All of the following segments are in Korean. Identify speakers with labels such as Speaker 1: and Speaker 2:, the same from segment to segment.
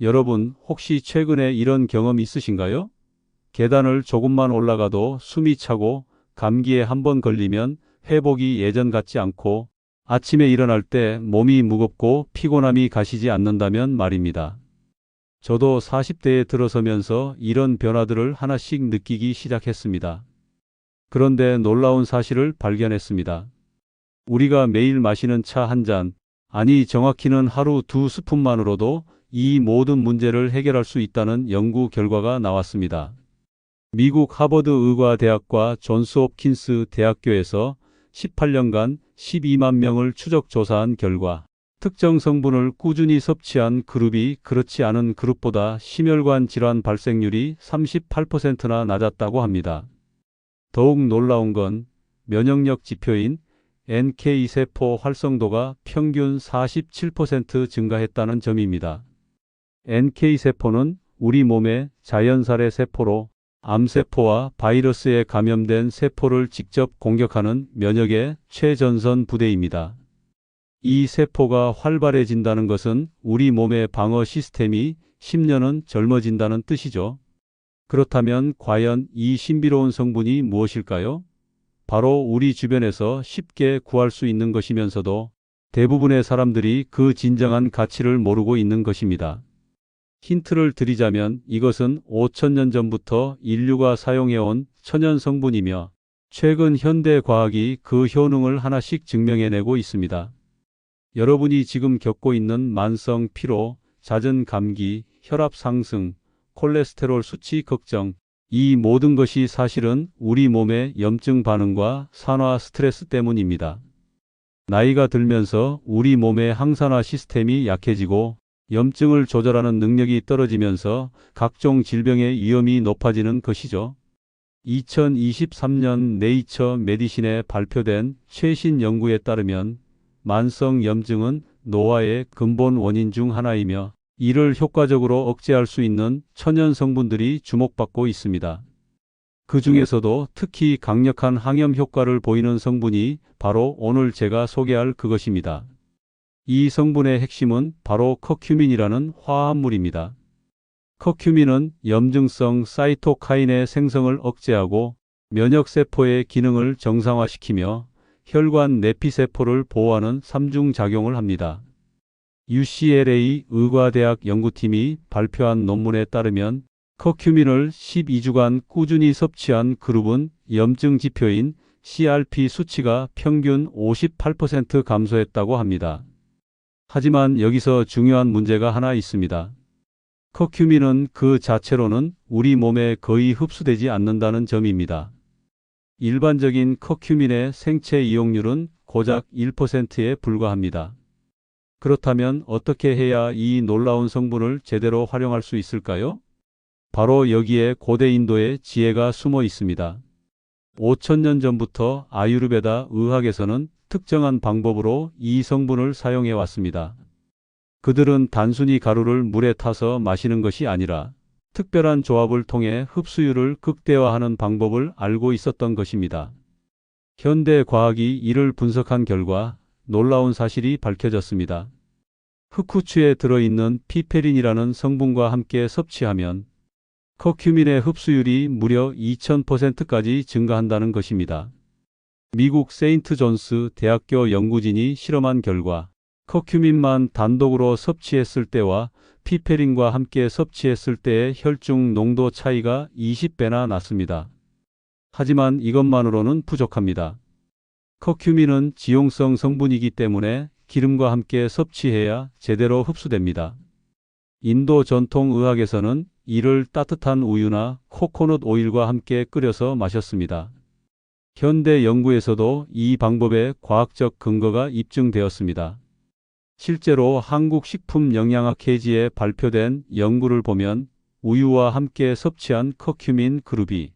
Speaker 1: 여러분, 혹시 최근에 이런 경험 있으신가요? 계단을 조금만 올라가도 숨이 차고 감기에 한번 걸리면 회복이 예전 같지 않고 아침에 일어날 때 몸이 무겁고 피곤함이 가시지 않는다면 말입니다. 저도 40대에 들어서면서 이런 변화들을 하나씩 느끼기 시작했습니다. 그런데 놀라운 사실을 발견했습니다. 우리가 매일 마시는 차 한 잔, 아니 정확히는 하루 2스푼만으로도 이 모든 문제를 해결할 수 있다는 연구 결과가 나왔습니다. 미국 하버드 의과대학과 존스홉킨스 대학교에서 18년간 12만 명을 추적 조사한 결과 특정 성분을 꾸준히 섭취한 그룹이 그렇지 않은 그룹보다 심혈관 질환 발생률이 38%나 낮았다고 합니다. 더욱 놀라운 건 면역력 지표인 NK 세포 활성도가 평균 47% 증가했다는 점입니다. NK 세포는 우리 몸의 자연살의 세포로 암세포와 바이러스에 감염된 세포를 직접 공격하는 면역의 최전선 부대입니다. 이 세포가 활발해진다는 것은 우리 몸의 방어 시스템이 10년은 젊어진다는 뜻이죠. 그렇다면 과연 이 신비로운 성분이 무엇일까요? 바로 우리 주변에서 쉽게 구할 수 있는 것이면서도 대부분의 사람들이 그 진정한 가치를 모르고 있는 것입니다. 힌트를 드리자면 이것은 5천년 전부터 인류가 사용해온 천연 성분이며 최근 현대 과학이 그 효능을 하나씩 증명해내고 있습니다. 여러분이 지금 겪고 있는 만성 피로, 잦은 감기, 혈압 상승, 콜레스테롤 수치 걱정, 이 모든 것이 사실은 우리 몸의 염증 반응과 산화 스트레스 때문입니다. 나이가 들면서 우리 몸의 항산화 시스템이 약해지고 염증을 조절하는 능력이 떨어지면서 각종 질병의 위험이 높아지는 것이죠. 2023년 네이처 메디신에 발표된 최신 연구에 따르면 만성 염증은 노화의 근본 원인 중 하나이며 이를 효과적으로 억제할 수 있는 천연 성분들이 주목받고 있습니다. 그 중에서도 특히 강력한 항염 효과를 보이는 성분이 바로 오늘 제가 소개할 그것입니다. 이 성분의 핵심은 바로 커큐민이라는 화합물입니다. 커큐민은 염증성 사이토카인의 생성을 억제하고 면역세포의 기능을 정상화시키며 혈관 내피세포를 보호하는 3중 작용을 합니다. UCLA 의과대학 연구팀이 발표한 논문에 따르면 커큐민을 12주간 꾸준히 섭취한 그룹은 염증 지표인 CRP 수치가 평균 58% 감소했다고 합니다. 하지만 여기서 중요한 문제가 하나 있습니다. 커큐민은 그 자체로는 우리 몸에 거의 흡수되지 않는다는 점입니다. 일반적인 커큐민의 생체 이용률은 고작 1%에 불과합니다. 그렇다면 어떻게 해야 이 놀라운 성분을 제대로 활용할 수 있을까요? 바로 여기에 고대 인도의 지혜가 숨어 있습니다. 5천년 전부터 아유르베다 의학에서는 특정한 방법으로 이 성분을 사용해 왔습니다. 그들은 단순히 가루를 물에 타서 마시는 것이 아니라 특별한 조합을 통해 흡수율을 극대화하는 방법을 알고 있었던 것입니다. 현대 과학이 이를 분석한 결과 놀라운 사실이 밝혀졌습니다. 흑후추에 들어있는 피페린이라는 성분과 함께 섭취하면 커큐민의 흡수율이 무려 2000%까지 증가한다는 것입니다. 미국 세인트 존스 대학교 연구진이 실험한 결과 커큐민만 단독으로 섭취했을 때와 피페린과 함께 섭취했을 때의 혈중 농도 차이가 20배나 났습니다. 하지만 이것만으로는 부족합니다. 커큐민은 지용성 성분이기 때문에 기름과 함께 섭취해야 제대로 흡수됩니다. 인도 전통의학에서는 이를 따뜻한 우유나 코코넛 오일과 함께 끓여서 마셨습니다. 현대 연구에서도 이 방법의 과학적 근거가 입증되었습니다. 실제로 한국식품영양학회지에 발표된 연구를 보면 우유와 함께 섭취한 커큐민 그룹이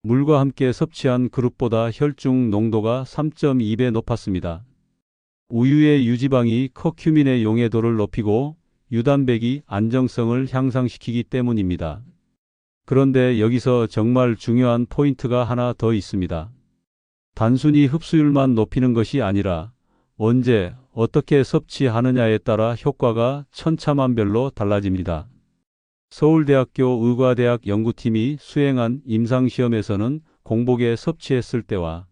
Speaker 1: 물과 함께 섭취한 그룹보다 혈중 농도가 3.2배 높았습니다. 우유의 유지방이 커큐민의 용해도를 높이고 유단백이 안정성을 향상시키기 때문입니다. 그런데 여기서 정말 중요한 포인트가 하나 더 있습니다. 단순히 흡수율만 높이는 것이 아니라 언제, 어떻게 섭취하느냐에 따라 효과가 천차만별로 달라집니다. 서울대학교 의과대학 연구팀이 수행한 임상시험에서는 공복에 섭취했을 때와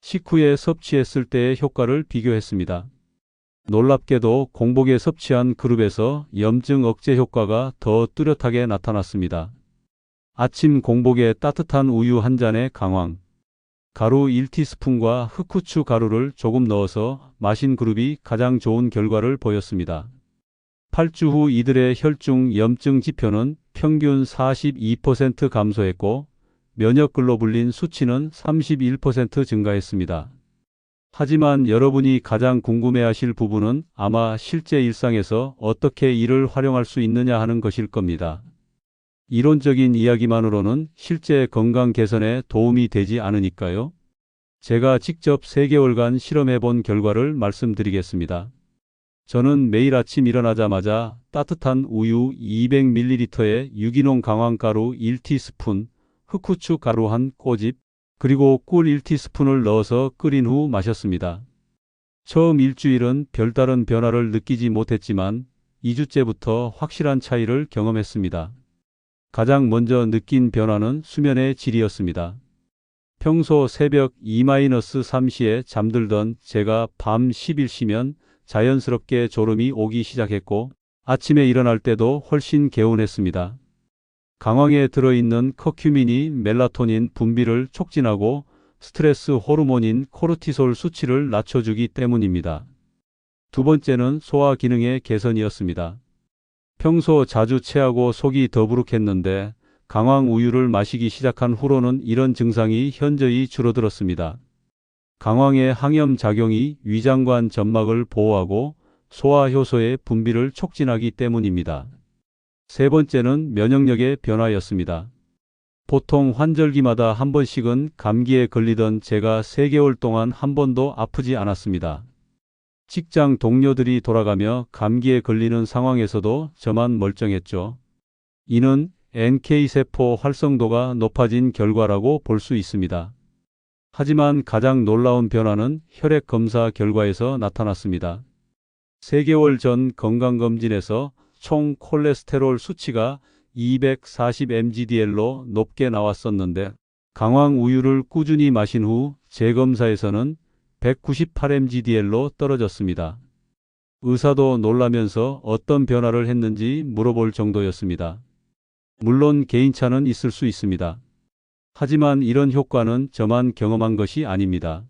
Speaker 1: 식후에 섭취했을 때의 효과를 비교했습니다. 놀랍게도 공복에 섭취한 그룹에서 염증 억제 효과가 더 뚜렷하게 나타났습니다. 아침 공복에 따뜻한 우유 한 잔에 강황, 가루 1티스푼과 흑후추 가루를 조금 넣어서 마신 그룹이 가장 좋은 결과를 보였습니다. 8주 후 이들의 혈중 염증 지표는 평균 42% 감소했고 면역글로불린 수치는 31% 증가했습니다. 하지만 여러분이 가장 궁금해하실 부분은 아마 실제 일상에서 어떻게 이를 활용할 수 있느냐 하는 것일 겁니다. 이론적인 이야기만으로는 실제 건강 개선에 도움이 되지 않으니까요. 제가 직접 3개월간 실험해 본 결과를 말씀드리겠습니다. 저는 매일 아침 일어나자마자 따뜻한 우유 200ml에 유기농 강황가루 1티스푼, 흑후추 가루 한 꼬집, 그리고 꿀 1티스푼을 넣어서 끓인 후 마셨습니다. 처음 일주일은 별다른 변화를 느끼지 못했지만 2주째부터 확실한 차이를 경험했습니다. 가장 먼저 느낀 변화는 수면의 질이었습니다. 평소 새벽 2-3시에 잠들던 제가 밤 11시면 자연스럽게 졸음이 오기 시작했고 아침에 일어날 때도 훨씬 개운했습니다. 강황에 들어있는 커큐민이 멜라토닌 분비를 촉진하고 스트레스 호르몬인 코르티솔 수치를 낮춰주기 때문입니다. 두 번째는 소화 기능의 개선이었습니다. 평소 자주 체하고 속이 더부룩했는데 강황 우유를 마시기 시작한 후로는 이런 증상이 현저히 줄어들었습니다. 강황의 항염 작용이 위장관 점막을 보호하고 소화 효소의 분비를 촉진하기 때문입니다. 세 번째는 면역력의 변화였습니다. 보통 환절기마다 한 번씩은 감기에 걸리던 제가 3개월 동안 한 번도 아프지 않았습니다. 직장 동료들이 돌아가며 감기에 걸리는 상황에서도 저만 멀쩡했죠. 이는 NK세포 활성도가 높아진 결과라고 볼 수 있습니다. 하지만 가장 놀라운 변화는 혈액 검사 결과에서 나타났습니다. 3개월 전 건강검진에서 총 콜레스테롤 수치가 240mgdl로 높게 나왔었는데 강황 우유를 꾸준히 마신 후 재검사에서는 198mgdl로 떨어졌습니다. 의사도 놀라면서 어떤 변화를 했는지 물어볼 정도였습니다. 물론 개인차는 있을 수 있습니다. 하지만 이런 효과는 저만 경험한 것이 아닙니다.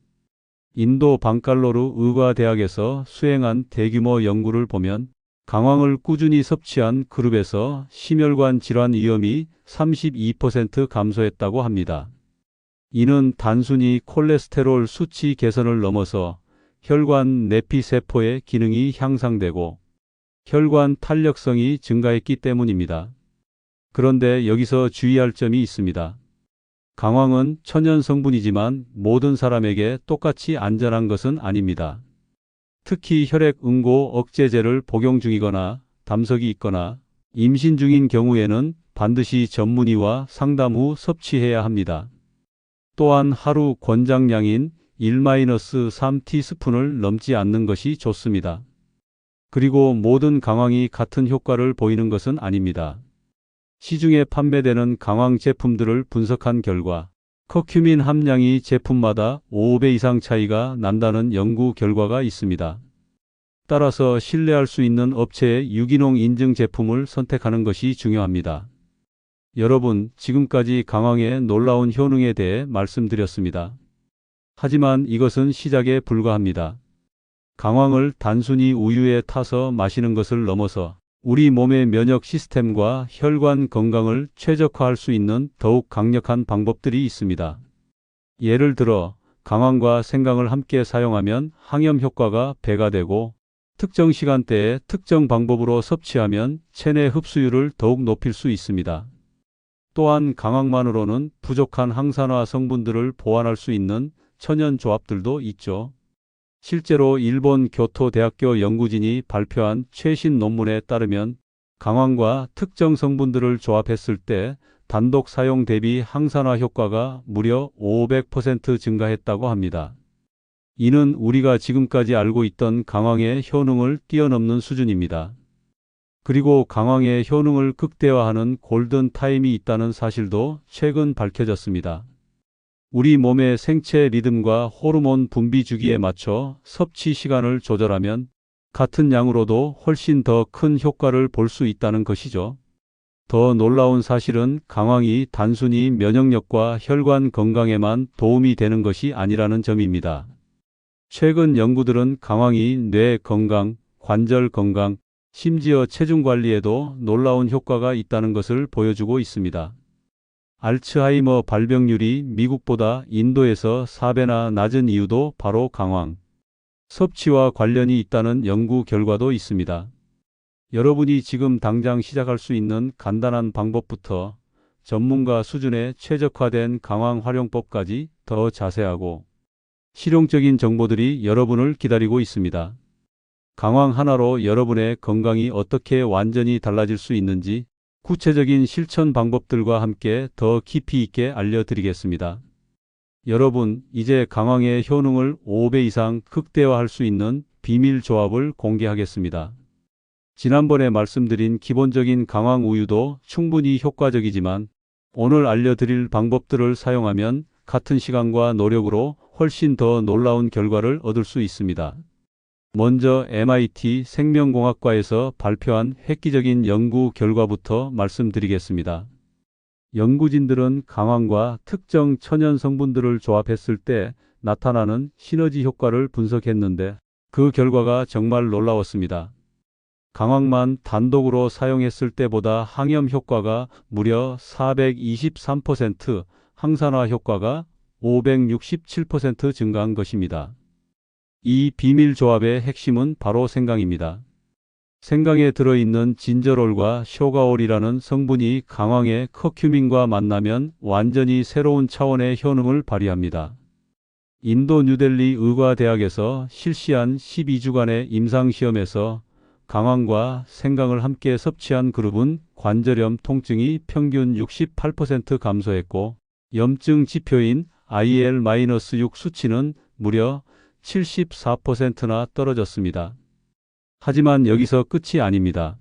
Speaker 1: 인도 방칼로르 의과대학에서 수행한 대규모 연구를 보면 강황을 꾸준히 섭취한 그룹에서 심혈관 질환 위험이 32% 감소했다고 합니다. 이는 단순히 콜레스테롤 수치 개선을 넘어서 혈관 내피세포의 기능이 향상되고 혈관 탄력성이 증가했기 때문입니다. 그런데 여기서 주의할 점이 있습니다. 강황은 천연 성분이지만 모든 사람에게 똑같이 안전한 것은 아닙니다. 특히 혈액 응고 억제제를 복용 중이거나 담석이 있거나 임신 중인 경우에는 반드시 전문의와 상담 후 섭취해야 합니다. 또한 하루 권장량인 1-3티스푼을 넘지 않는 것이 좋습니다. 그리고 모든 강황이 같은 효과를 보이는 것은 아닙니다. 시중에 판매되는 강황 제품들을 분석한 결과 커큐민 함량이 제품마다 5배 이상 차이가 난다는 연구 결과가 있습니다. 따라서 신뢰할 수 있는 업체의 유기농 인증 제품을 선택하는 것이 중요합니다. 여러분, 지금까지 강황의 놀라운 효능에 대해 말씀드렸습니다. 하지만 이것은 시작에 불과합니다. 강황을 단순히 우유에 타서 마시는 것을 넘어서 우리 몸의 면역 시스템과 혈관 건강을 최적화할 수 있는 더욱 강력한 방법들이 있습니다. 예를 들어 강황과 생강을 함께 사용하면 항염 효과가 배가 되고 특정 시간대에 특정 방법으로 섭취하면 체내 흡수율을 더욱 높일 수 있습니다. 또한 강황만으로는 부족한 항산화 성분들을 보완할 수 있는 천연 조합들도 있죠. 실제로 일본 교토대학교 연구진이 발표한 최신 논문에 따르면 강황과 특정 성분들을 조합했을 때 단독 사용 대비 항산화 효과가 무려 500% 증가했다고 합니다. 이는 우리가 지금까지 알고 있던 강황의 효능을 뛰어넘는 수준입니다. 그리고 강황의 효능을 극대화하는 골든 타임이 있다는 사실도 최근 밝혀졌습니다. 우리 몸의 생체 리듬과 호르몬 분비 주기에 맞춰 섭취 시간을 조절하면 같은 양으로도 훨씬 더 큰 효과를 볼 수 있다는 것이죠. 더 놀라운 사실은 강황이 단순히 면역력과 혈관 건강에만 도움이 되는 것이 아니라는 점입니다. 최근 연구들은 강황이 뇌 건강, 관절 건강, 심지어 체중 관리에도 놀라운 효과가 있다는 것을 보여주고 있습니다. 알츠하이머 발병률이 미국보다 인도에서 4배나 낮은 이유도 바로 강황 섭취와 관련이 있다는 연구 결과도 있습니다. 여러분이 지금 당장 시작할 수 있는 간단한 방법부터 전문가 수준의 최적화된 강황 활용법까지 더 자세하고 실용적인 정보들이 여러분을 기다리고 있습니다. 강황 하나로 여러분의 건강이 어떻게 완전히 달라질 수 있는지 구체적인 실천 방법들과 함께 더 깊이 있게 알려드리겠습니다. 여러분, 이제 강황의 효능을 5배 이상 극대화할 수 있는 비밀 조합을 공개하겠습니다. 지난번에 말씀드린 기본적인 강황 우유도 충분히 효과적이지만 오늘 알려드릴 방법들을 사용하면 같은 시간과 노력으로 훨씬 더 놀라운 결과를 얻을 수 있습니다. 먼저 MIT 생명공학과에서 발표한 획기적인 연구 결과부터 말씀드리겠습니다. 연구진들은 강황과 특정 천연 성분들을 조합했을 때 나타나는 시너지 효과를 분석했는데 그 결과가 정말 놀라웠습니다. 강황만 단독으로 사용했을 때보다 항염 효과가 무려 423%, 항산화 효과가 567% 증가한 것입니다. 이 비밀 조합의 핵심은 바로 생강입니다. 생강에 들어있는 진저롤과 쇼가올이라는 성분이 강황의 커큐민과 만나면 완전히 새로운 차원의 효능을 발휘합니다. 인도 뉴델리 의과대학에서 실시한 12주간의 임상시험에서 강황과 생강을 함께 섭취한 그룹은 관절염 통증이 평균 68% 감소했고 염증 지표인 IL-6 수치는 무려 74%나 떨어졌습니다. 하지만 여기서 끝이 아닙니다.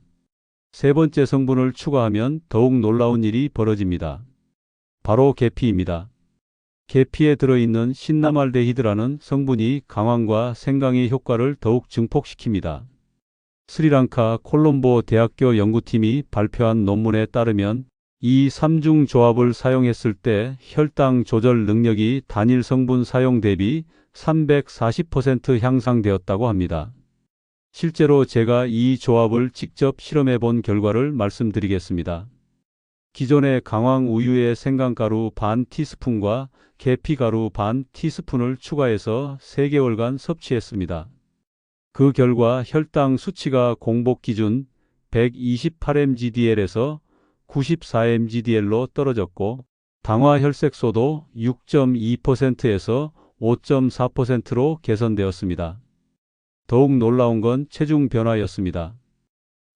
Speaker 1: 세 번째 성분을 추가하면 더욱 놀라운 일이 벌어집니다. 바로 계피입니다. 계피에 들어있는 신나말데히드라는 성분이 강황과 생강의 효과를 더욱 증폭시킵니다. 스리랑카 콜롬보 대학교 연구팀이 발표한 논문에 따르면 이 3중 조합을 사용했을 때 혈당 조절 능력이 단일 성분 사용 대비 340% 향상되었다고 합니다. 실제로 제가 이 조합을 직접 실험해 본 결과를 말씀드리겠습니다. 기존의 강황 우유에 생강가루 반 티스푼과 계피가루 반 티스푼을 추가해서 3개월간 섭취했습니다. 그 결과 혈당 수치가 공복 기준 128mgdl에서 94mgdl로 떨어졌고 당화 혈색소도 6.2%에서 5.4%로 개선되었습니다. 더욱 놀라운 건 체중 변화였습니다.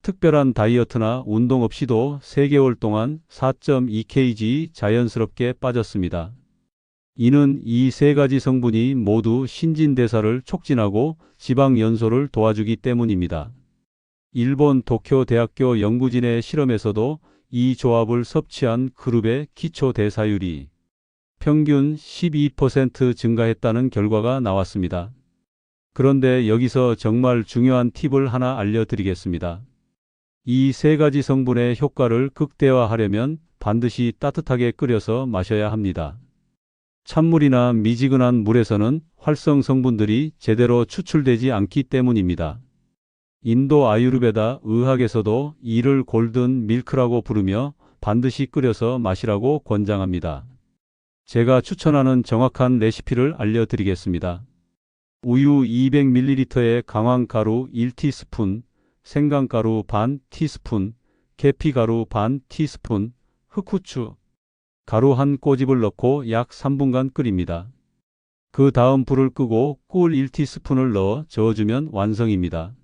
Speaker 1: 특별한 다이어트나 운동 없이도 3개월 동안 4.2kg 자연스럽게 빠졌습니다. 이는 이 세 가지 성분이 모두 신진대사를 촉진하고 지방 연소를 도와주기 때문입니다. 일본 도쿄 대학교 연구진의 실험에서도 이 조합을 섭취한 그룹의 기초 대사율이 평균 12% 증가했다는 결과가 나왔습니다. 그런데 여기서 정말 중요한 팁을 하나 알려드리겠습니다. 이 세 가지 성분의 효과를 극대화하려면 반드시 따뜻하게 끓여서 마셔야 합니다. 찬물이나 미지근한 물에서는 활성 성분들이 제대로 추출되지 않기 때문입니다. 인도 아유르베다 의학에서도 이를 골든 밀크라고 부르며 반드시 끓여서 마시라고 권장합니다. 제가 추천하는 정확한 레시피를 알려드리겠습니다. 우유 200ml에 강황가루 1티스푼, 생강가루 반 티스푼, 계피가루 반 티스푼, 흑후추, 가루 한 꼬집을 넣고 약 3분간 끓입니다. 그 다음 불을 끄고 꿀 1티스푼을 넣어 저어주면 완성입니다.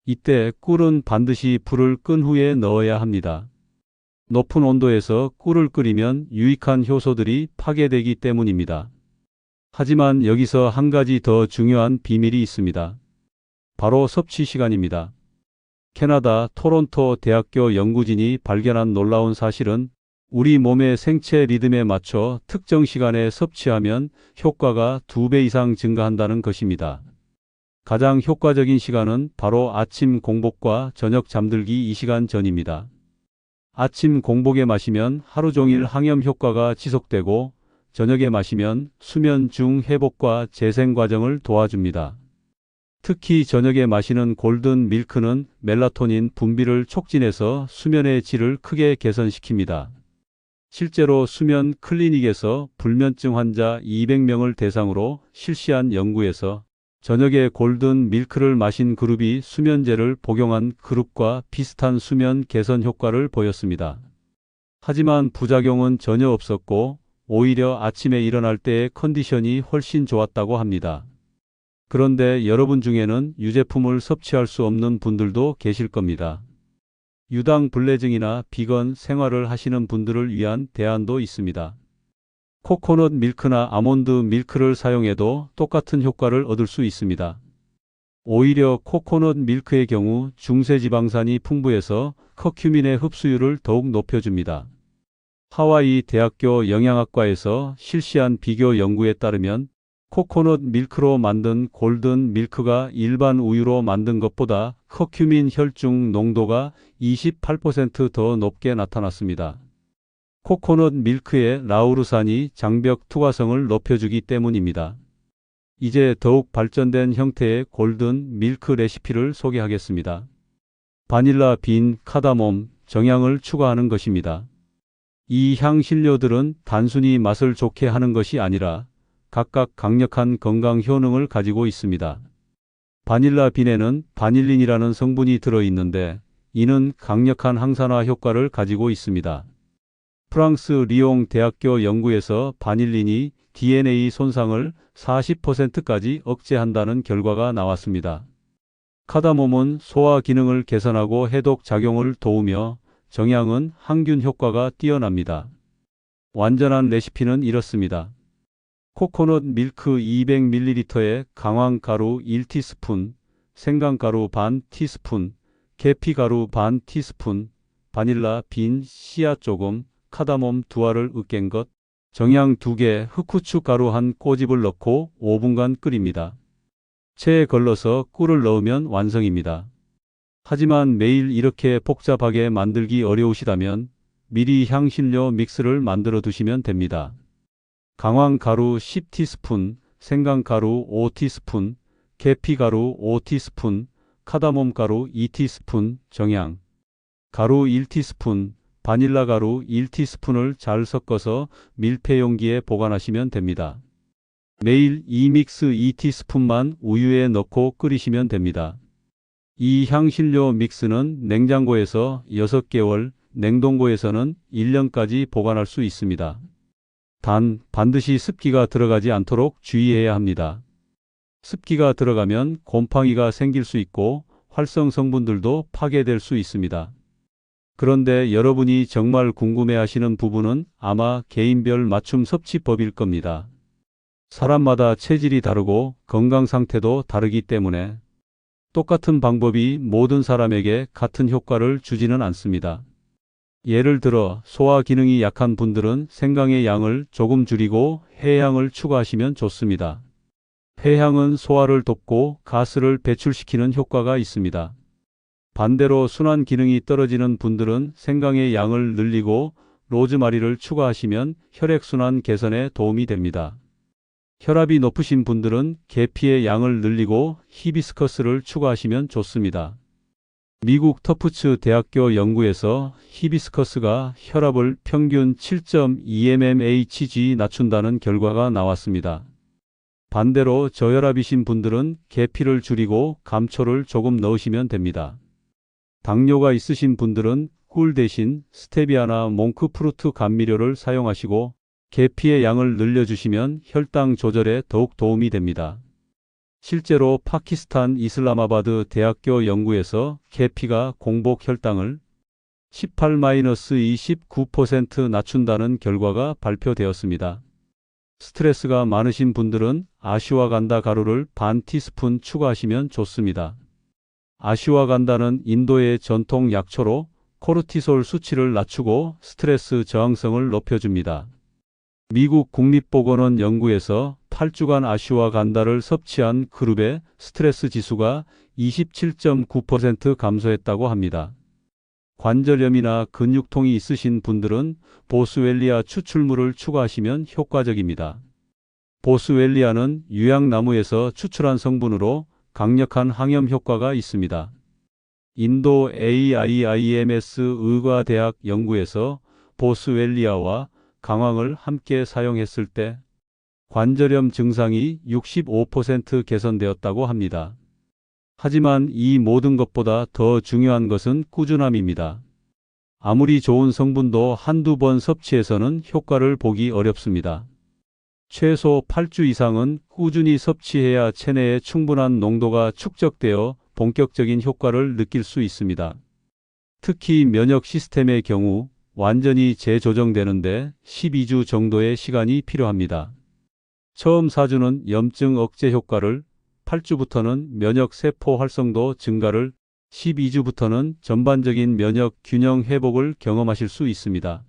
Speaker 1: 이때 꿀은 반드시 불을 끈 후에 넣어야 합니다. 높은 온도에서 꿀을 끓이면 유익한 효소들이 파괴되기 때문입니다. 하지만 여기서 한 가지 더 중요한 비밀이 있습니다. 바로 섭취 시간입니다. 캐나다 토론토 대학교 연구진이 발견한 놀라운 사실은 우리 몸의 생체 리듬에 맞춰 특정 시간에 섭취하면 효과가 2배 이상 증가한다는 것입니다. 가장 효과적인 시간은 바로 아침 공복과 저녁 잠들기 2시간 전입니다. 아침 공복에 마시면 하루 종일 항염 효과가 지속되고 저녁에 마시면 수면 중 회복과 재생 과정을 도와줍니다. 특히 저녁에 마시는 골든 밀크는 멜라토닌 분비를 촉진해서 수면의 질을 크게 개선시킵니다. 실제로 수면 클리닉에서 불면증 환자 200명을 대상으로 실시한 연구에서 저녁에 골든 밀크를 마신 그룹이 수면제를 복용한 그룹과 비슷한 수면 개선 효과를 보였습니다. 하지만 부작용은 전혀 없었고 오히려 아침에 일어날 때의 컨디션이 훨씬 좋았다고 합니다. 그런데 여러분 중에는 유제품을 섭취할 수 없는 분들도 계실 겁니다. 유당 불내증이나 비건 생활을 하시는 분들을 위한 대안도 있습니다. 코코넛 밀크나 아몬드 밀크를 사용해도 똑같은 효과를 얻을 수 있습니다. 오히려 코코넛 밀크의 경우 중세지방산이 풍부해서 커큐민의 흡수율을 더욱 높여줍니다. 하와이 대학교 영양학과에서 실시한 비교 연구에 따르면 코코넛 밀크로 만든 골든 밀크가 일반 우유로 만든 것보다 커큐민 혈중 농도가 28% 더 높게 나타났습니다. 코코넛 밀크의 라우르산이 장벽 투과성을 높여주기 때문입니다. 이제 더욱 발전된 형태의 골든 밀크 레시피를 소개하겠습니다. 바닐라 빈, 카다몬, 정향을 추가하는 것입니다. 이 향신료들은 단순히 맛을 좋게 하는 것이 아니라 각각 강력한 건강 효능을 가지고 있습니다. 바닐라 빈에는 바닐린이라는 성분이 들어있는데 이는 강력한 항산화 효과를 가지고 있습니다. 프랑스 리옹 대학교 연구에서 바닐린이 DNA 손상을 40%까지 억제한다는 결과가 나왔습니다. 카다몬은 소화 기능을 개선하고 해독 작용을 도우며 정향은 항균 효과가 뛰어납니다. 완전한 레시피는 이렇습니다. 코코넛 밀크 200ml에 강황가루 1티스푼, 생강가루 반 티스푼, 계피가루 반 티스푼, 바닐라 빈 씨앗 조금, 카다몬 2알을 으깬 것, 정향 2개, 흑후추 가루 한 꼬집을 넣고 5분간 끓입니다. 체에 걸러서 꿀을 넣으면 완성입니다. 하지만 매일 이렇게 복잡하게 만들기 어려우시다면 미리 향신료 믹스를 만들어 두시면 됩니다. 강황가루 10티스푼, 생강가루 5티스푼, 계피가루 5티스푼, 카다몬가루 2티스푼, 정향 가루 1티스푼, 바닐라 가루 1티스푼을 잘 섞어서 밀폐용기에 보관하시면 됩니다. 매일 이 믹스 2티스푼만 우유에 넣고 끓이시면 됩니다. 이 향신료 믹스는 냉장고에서 6개월, 냉동고에서는 1년까지 보관할 수 있습니다. 단, 반드시 습기가 들어가지 않도록 주의해야 합니다. 습기가 들어가면 곰팡이가 생길 수 있고 활성 성분들도 파괴될 수 있습니다. 그런데 여러분이 정말 궁금해하시는 부분은 아마 개인별 맞춤 섭취법일 겁니다. 사람마다 체질이 다르고 건강 상태도 다르기 때문에 똑같은 방법이 모든 사람에게 같은 효과를 주지는 않습니다. 예를 들어 소화 기능이 약한 분들은 생강의 양을 조금 줄이고 해향을 추가하시면 좋습니다. 해향은 소화를 돕고 가스를 배출시키는 효과가 있습니다. 반대로 순환 기능이 떨어지는 분들은 생강의 양을 늘리고 로즈마리를 추가하시면 혈액순환 개선에 도움이 됩니다. 혈압이 높으신 분들은 계피의 양을 늘리고 히비스커스를 추가하시면 좋습니다. 미국 터프츠 대학교 연구에서 히비스커스가 혈압을 평균 7.2mmHg 낮춘다는 결과가 나왔습니다. 반대로 저혈압이신 분들은 계피를 줄이고 감초를 조금 넣으시면 됩니다. 당뇨가 있으신 분들은 꿀 대신 스테비아나 몽크프루트 감미료를 사용하시고 계피의 양을 늘려주시면 혈당 조절에 더욱 도움이 됩니다. 실제로 파키스탄 이슬라마바드 대학교 연구에서 계피가 공복 혈당을 18-29% 낮춘다는 결과가 발표되었습니다. 스트레스가 많으신 분들은 아슈와간다 가루를 반 티스푼 추가하시면 좋습니다. 아슈와간다는 인도의 전통 약초로 코르티솔 수치를 낮추고 스트레스 저항성을 높여줍니다. 미국 국립보건원 연구에서 8주간 아슈와간다를 섭취한 그룹의 스트레스 지수가 27.9% 감소했다고 합니다. 관절염이나 근육통이 있으신 분들은 보스웰리아 추출물을 추가하시면 효과적입니다. 보스웰리아는 유약나무에서 추출한 성분으로 강력한 항염 효과가 있습니다. 인도 AIIMS 의과대학 연구에서 보스웰리아와 강황을 함께 사용했을 때 관절염 증상이 65% 개선되었다고 합니다. 하지만 이 모든 것보다 더 중요한 것은 꾸준함입니다. 아무리 좋은 성분도 한두 번 섭취해서는 효과를 보기 어렵습니다. 최소 8주 이상은 꾸준히 섭취해야 체내에 충분한 농도가 축적되어 본격적인 효과를 느낄 수 있습니다. 특히 면역 시스템의 경우 완전히 재조정되는데 12주 정도의 시간이 필요합니다. 처음 4주는 염증 억제 효과를, 8주부터는 면역 세포 활성도 증가를, 12주부터는 전반적인 면역 균형 회복을 경험하실 수 있습니다.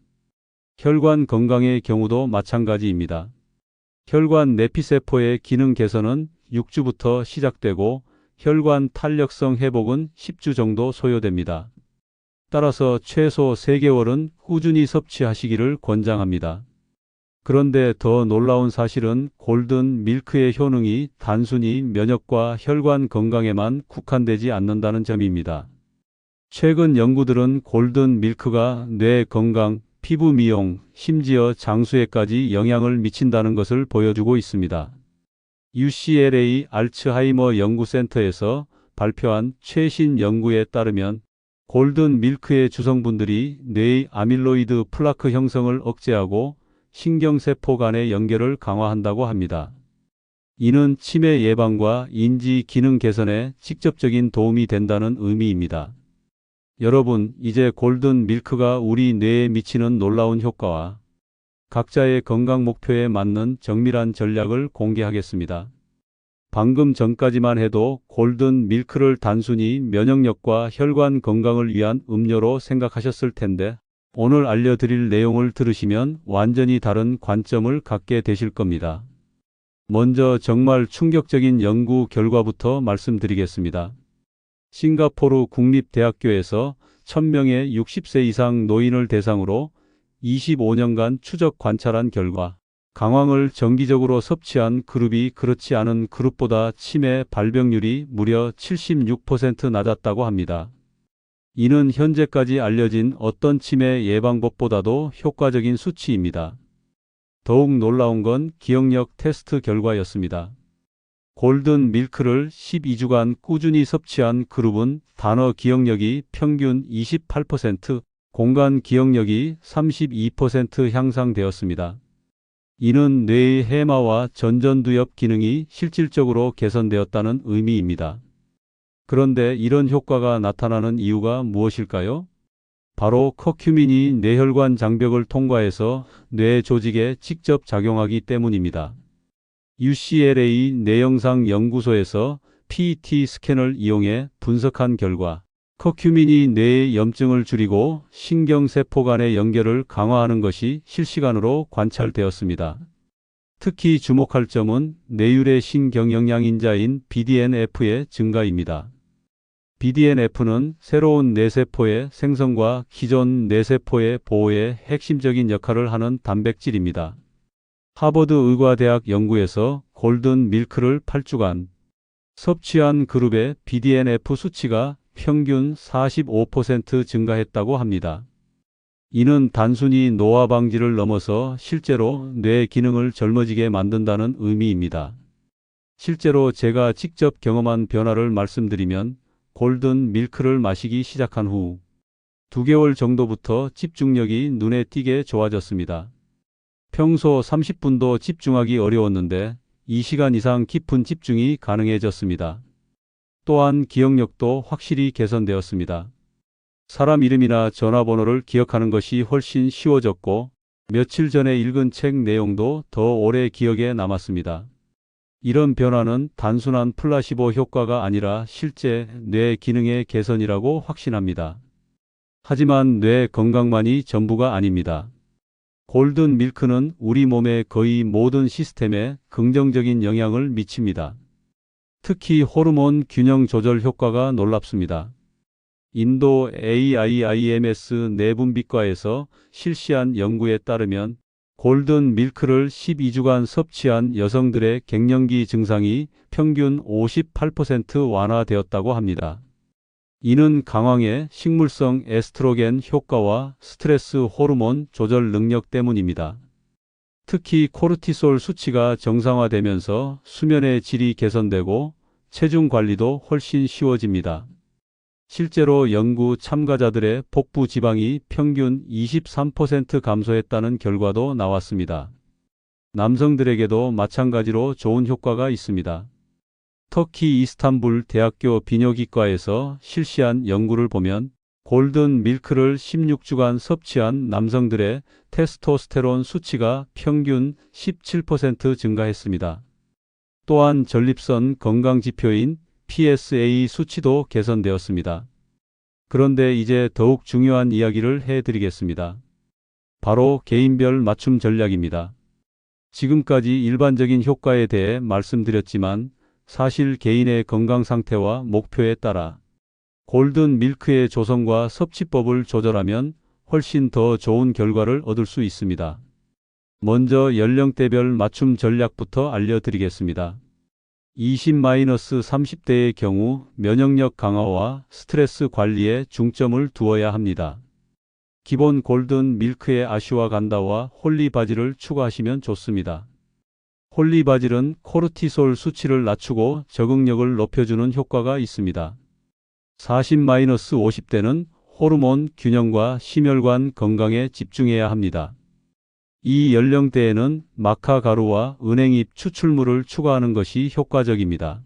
Speaker 1: 혈관 건강의 경우도 마찬가지입니다. 혈관 내피세포의 기능 개선은 6주부터 시작되고 혈관 탄력성 회복은 10주 정도 소요됩니다. 따라서 최소 3개월은 꾸준히 섭취하시기를 권장합니다. 그런데 더 놀라운 사실은 골든 밀크의 효능이 단순히 면역과 혈관 건강에만 국한되지 않는다는 점입니다. 최근 연구들은 골든 밀크가 뇌 건강, 피부 미용, 심지어 장수에까지 영향을 미친다는 것을 보여주고 있습니다. UCLA 알츠하이머 연구센터에서 발표한 최신 연구에 따르면 골든 밀크의 주성분들이 뇌의 아밀로이드 플라크 형성을 억제하고 신경세포 간의 연결을 강화한다고 합니다. 이는 치매 예방과 인지 기능 개선에 직접적인 도움이 된다는 의미입니다. 여러분, 이제 골든 밀크가 우리 뇌에 미치는 놀라운 효과와 각자의 건강 목표에 맞는 정밀한 전략을 공개하겠습니다. 방금 전까지만 해도 골든 밀크를 단순히 면역력과 혈관 건강을 위한 음료로 생각하셨을 텐데 오늘 알려드릴 내용을 들으시면 완전히 다른 관점을 갖게 되실 겁니다. 먼저 정말 충격적인 연구 결과부터 말씀드리겠습니다. 싱가포르 국립대학교에서 1000명의 60세 이상 노인을 대상으로 25년간 추적 관찰한 결과 강황을 정기적으로 섭취한 그룹이 그렇지 않은 그룹보다 치매 발병률이 무려 76% 낮았다고 합니다. 이는 현재까지 알려진 어떤 치매 예방법보다도 효과적인 수치입니다. 더욱 놀라운 건 기억력 테스트 결과였습니다. 골든 밀크를 12주간 꾸준히 섭취한 그룹은 단어 기억력이 평균 28%, 공간 기억력이 32% 향상되었습니다. 이는 뇌의 해마와 전전두엽 기능이 실질적으로 개선되었다는 의미입니다. 그런데 이런 효과가 나타나는 이유가 무엇일까요? 바로 커큐민이 뇌혈관 장벽을 통과해서 뇌 조직에 직접 작용하기 때문입니다. UCLA 뇌영상 연구소에서 PET 스캔을 이용해 분석한 결과 커큐민이 뇌의 염증을 줄이고 신경세포 간의 연결을 강화하는 것이 실시간으로 관찰되었습니다. 특히 주목할 점은 뇌율의 신경영양인자인 BDNF의 증가입니다. BDNF는 새로운 뇌세포의 생성과 기존 뇌세포의 보호에 핵심적인 역할을 하는 단백질입니다. 하버드 의과대학 연구에서 골든 밀크를 8주간 섭취한 그룹의 BDNF 수치가 평균 45% 증가했다고 합니다. 이는 단순히 노화 방지를 넘어서 실제로 뇌 기능을 젊어지게 만든다는 의미입니다. 실제로 제가 직접 경험한 변화를 말씀드리면 골든 밀크를 마시기 시작한 후 2개월 정도부터 집중력이 눈에 띄게 좋아졌습니다. 평소 30분도 집중하기 어려웠는데 2시간 이상 깊은 집중이 가능해졌습니다. 또한 기억력도 확실히 개선되었습니다. 사람 이름이나 전화번호를 기억하는 것이 훨씬 쉬워졌고 며칠 전에 읽은 책 내용도 더 오래 기억에 남았습니다. 이런 변화는 단순한 플라시보 효과가 아니라 실제 뇌 기능의 개선이라고 확신합니다. 하지만 뇌 건강만이 전부가 아닙니다. 골든 밀크는 우리 몸의 거의 모든 시스템에 긍정적인 영향을 미칩니다. 특히 호르몬 균형 조절 효과가 놀랍습니다. 인도 AIIMS 내분비과에서 실시한 연구에 따르면 골든 밀크를 12주간 섭취한 여성들의 갱년기 증상이 평균 58% 완화되었다고 합니다. 이는 강황의 식물성 에스트로겐 효과와 스트레스 호르몬 조절 능력 때문입니다. 특히 코르티솔 수치가 정상화되면서 수면의 질이 개선되고 체중 관리도 훨씬 쉬워집니다. 실제로 연구 참가자들의 복부 지방이 평균 23% 감소했다는 결과도 나왔습니다. 남성들에게도 마찬가지로 좋은 효과가 있습니다. 터키 이스탄불 대학교 비뇨기과에서 실시한 연구를 보면 골든 밀크를 16주간 섭취한 남성들의 테스토스테론 수치가 평균 17% 증가했습니다. 또한 전립선 건강지표인 PSA 수치도 개선되었습니다. 그런데 이제 더욱 중요한 이야기를 해드리겠습니다. 바로 개인별 맞춤 전략입니다. 지금까지 일반적인 효과에 대해 말씀드렸지만 사실 개인의 건강 상태와 목표에 따라 골든 밀크의 조성과 섭취법을 조절하면 훨씬 더 좋은 결과를 얻을 수 있습니다. 먼저 연령대별 맞춤 전략부터 알려드리겠습니다. 20-30대의 경우 면역력 강화와 스트레스 관리에 중점을 두어야 합니다. 기본 골든 밀크에 아슈와간다와 홀리바질을 추가하시면 좋습니다. 홀리바질은 코르티솔 수치를 낮추고 적응력을 높여주는 효과가 있습니다. 40-50대는 호르몬 균형과 심혈관 건강에 집중해야 합니다. 이 연령대에는 마카 가루와 은행잎 추출물을 추가하는 것이 효과적입니다.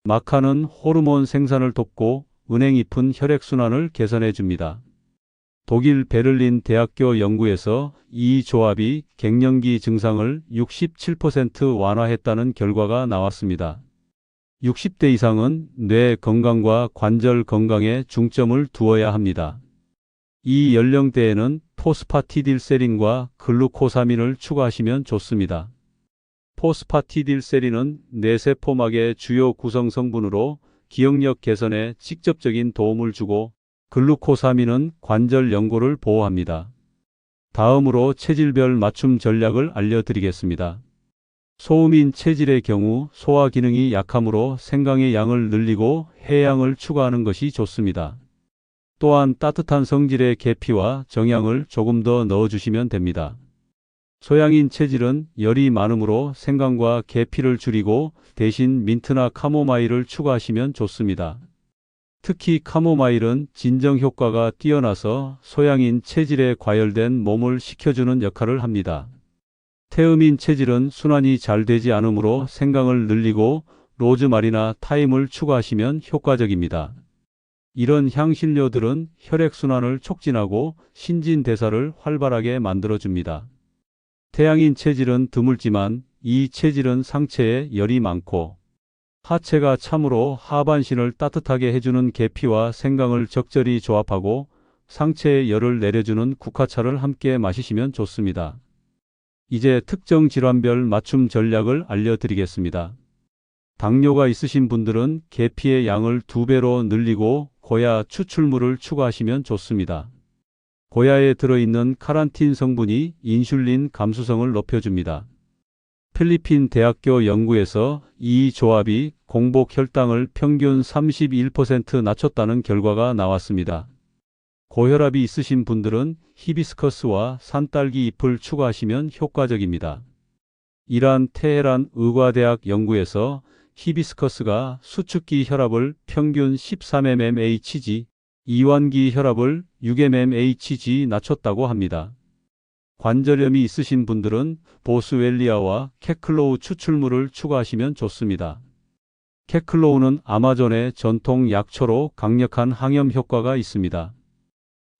Speaker 1: 마카는 호르몬 생산을 돕고 은행잎은 혈액순환을 개선해 줍니다. 독일 베를린 대학교 연구에서 이 조합이 갱년기 증상을 67% 완화했다는 결과가 나왔습니다. 60대 이상은 뇌 건강과 관절 건강에 중점을 두어야 합니다. 이 연령대에는 포스파티딜세린과 글루코사민을 추가하시면 좋습니다. 포스파티딜세린은 뇌세포막의 주요 구성 성분으로 기억력 개선에 직접적인 도움을 주고 글루코사민은 관절 연골을 보호합니다. 다음으로 체질별 맞춤 전략을 알려드리겠습니다. 소음인 체질의 경우 소화 기능이 약하므로 생강의 양을 늘리고 해양을 추가하는 것이 좋습니다. 또한 따뜻한 성질의 계피와 정향을 조금 더 넣어주시면 됩니다. 소양인 체질은 열이 많으므로 생강과 계피를 줄이고 대신 민트나 카모마일을 추가하시면 좋습니다. 특히 카모마일은 진정 효과가 뛰어나서 소양인 체질에 과열된 몸을 식혀주는 역할을 합니다. 태음인 체질은 순환이 잘 되지 않으므로 생강을 늘리고 로즈마리나 타임을 추가하시면 효과적입니다. 이런 향신료들은 혈액순환을 촉진하고 신진대사를 활발하게 만들어줍니다. 태양인 체질은 드물지만 이 체질은 상체에 열이 많고 하체가 차므로 하반신을 따뜻하게 해주는 계피와 생강을 적절히 조합하고 상체에 열을 내려주는 국화차를 함께 마시시면 좋습니다. 이제 특정 질환별 맞춤 전략을 알려드리겠습니다. 당뇨가 있으신 분들은 계피의 양을 2배로 늘리고 고야 추출물을 추가하시면 좋습니다. 고야에 들어있는 카란틴 성분이 인슐린 감수성을 높여줍니다. 필리핀 대학교 연구에서 이 조합이 공복 혈당을 평균 31% 낮췄다는 결과가 나왔습니다. 고혈압이 있으신 분들은 히비스커스와 산딸기 잎을 추가하시면 효과적입니다. 이란 테헤란 의과대학 연구에서 히비스커스가 수축기 혈압을 평균 13mmHg, 이완기 혈압을 6mmHg 낮췄다고 합니다. 관절염이 있으신 분들은 보스웰리아와 캐클로우 추출물을 추가하시면 좋습니다. 캐클로우는 아마존의 전통 약초로 강력한 항염 효과가 있습니다.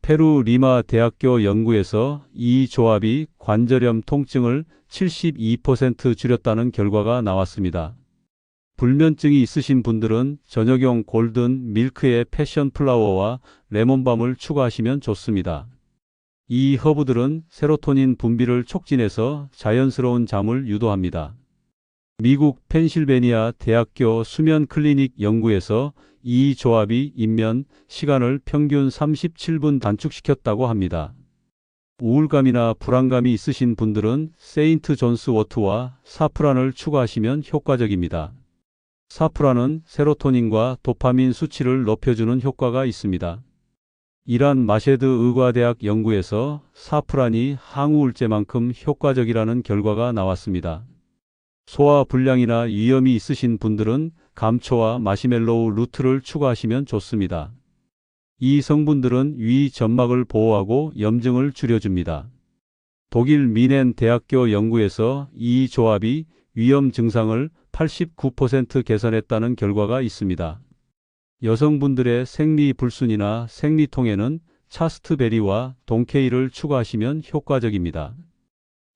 Speaker 1: 페루 리마 대학교 연구에서 이 조합이 관절염 통증을 72% 줄였다는 결과가 나왔습니다. 불면증이 있으신 분들은 저녁용 골든 밀크에 패션 플라워와 레몬밤을 추가하시면 좋습니다. 이 허브들은 세로토닌 분비를 촉진해서 자연스러운 잠을 유도합니다. 미국 펜실베니아 대학교 수면 클리닉 연구에서 이 조합이 입면 시간을 평균 37분 단축시켰다고 합니다. 우울감이나 불안감이 있으신 분들은 세인트 존스 워트와 사프란을 추가하시면 효과적입니다. 사프란은 세로토닌과 도파민 수치를 높여주는 효과가 있습니다. 이란 마셰드 의과대학 연구에서 사프란이 항우울제만큼 효과적이라는 결과가 나왔습니다. 소화 불량이나 위염이 있으신 분들은 감초와 마시멜로우 루트를 추가하시면 좋습니다. 이 성분들은 위 점막을 보호하고 염증을 줄여줍니다. 독일 미넨 대학교 연구에서 이 조합이 위염 증상을 89% 개선했다는 결과가 있습니다. 여성분들의 생리불순이나 생리통에는 차스트베리와 동케이를 추가하시면 효과적입니다.